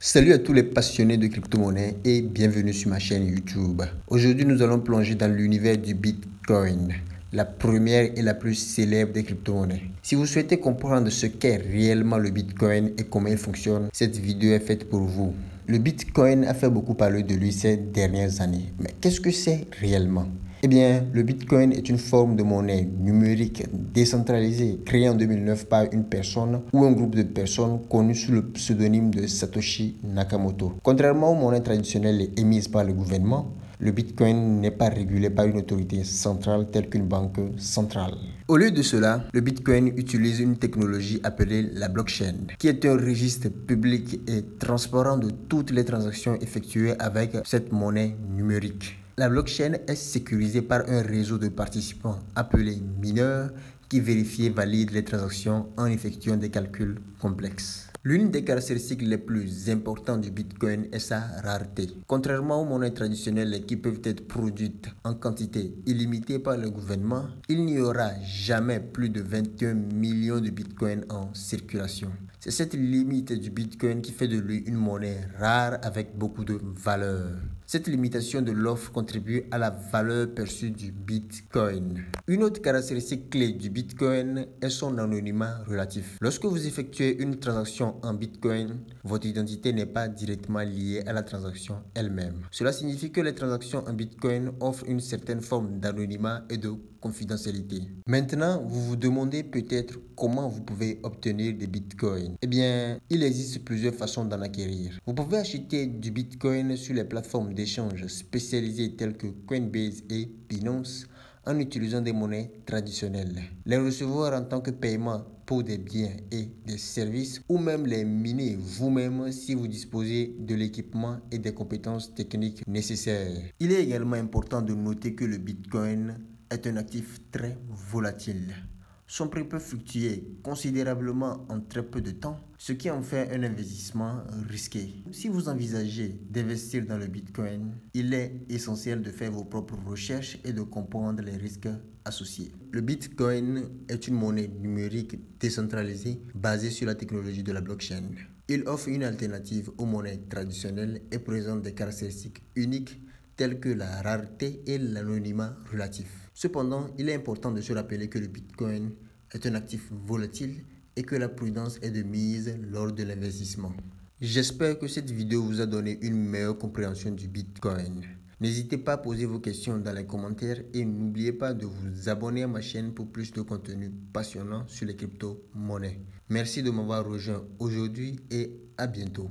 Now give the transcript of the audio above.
Salut à tous les passionnés de crypto-monnaie et bienvenue sur ma chaîne YouTube. Aujourd'hui, nous allons plonger dans l'univers du Bitcoin, la première et la plus célèbre des crypto-monnaies. Si vous souhaitez comprendre ce qu'est réellement le Bitcoin et comment il fonctionne, cette vidéo est faite pour vous. Le Bitcoin a fait beaucoup parler de lui ces dernières années. Mais qu'est-ce que c'est réellement? Eh bien, le Bitcoin est une forme de monnaie numérique décentralisée créée en 2009 par une personne ou un groupe de personnes connues sous le pseudonyme de Satoshi Nakamoto. Contrairement aux monnaies traditionnelles émises par le gouvernement, le Bitcoin n'est pas régulé par une autorité centrale telle qu'une banque centrale. Au lieu de cela, le Bitcoin utilise une technologie appelée la blockchain, qui est un registre public et transparent de toutes les transactions effectuées avec cette monnaie numérique. La blockchain est sécurisée par un réseau de participants appelés mineurs qui vérifient et valident les transactions en effectuant des calculs complexes. L'une des caractéristiques les plus importantes du Bitcoin est sa rareté. Contrairement aux monnaies traditionnelles qui peuvent être produites en quantité illimitée par le gouvernement, il n'y aura jamais plus de 21 millions de Bitcoins en circulation. C'est cette limite du Bitcoin qui fait de lui une monnaie rare avec beaucoup de valeur. Cette limitation de l'offre contribue à la valeur perçue du Bitcoin. Une autre caractéristique clé du Bitcoin est son anonymat relatif. Lorsque vous effectuez une transaction en Bitcoin, votre identité n'est pas directement liée à la transaction elle-même. Cela signifie que les transactions en Bitcoin offrent une certaine forme d'anonymat et de confidentialité. Maintenant, vous vous demandez peut-être comment vous pouvez obtenir des Bitcoins. Eh bien, il existe plusieurs façons d'en acquérir. Vous pouvez acheter du Bitcoin sur les plateformes d'échange spécialisées telles que Coinbase et Binance en utilisant des monnaies traditionnelles. Les recevoir en tant que paiement pour des biens et des services ou même les miner vous-même si vous disposez de l'équipement et des compétences techniques nécessaires. Il est également important de noter que le Bitcoin est un actif très volatile. Son prix peut fluctuer considérablement en très peu de temps, ce qui en fait un investissement risqué. Si vous envisagez d'investir dans le Bitcoin, il est essentiel de faire vos propres recherches et de comprendre les risques associés. Le Bitcoin est une monnaie numérique décentralisée basée sur la technologie de la blockchain. Il offre une alternative aux monnaies traditionnelles et présente des caractéristiques uniques telles que la rareté et l'anonymat relatif. Cependant, il est important de se rappeler que le Bitcoin est un actif volatile et que la prudence est de mise lors de l'investissement. J'espère que cette vidéo vous a donné une meilleure compréhension du Bitcoin. N'hésitez pas à poser vos questions dans les commentaires et n'oubliez pas de vous abonner à ma chaîne pour plus de contenu passionnant sur les crypto-monnaies. Merci de m'avoir rejoint aujourd'hui et à bientôt.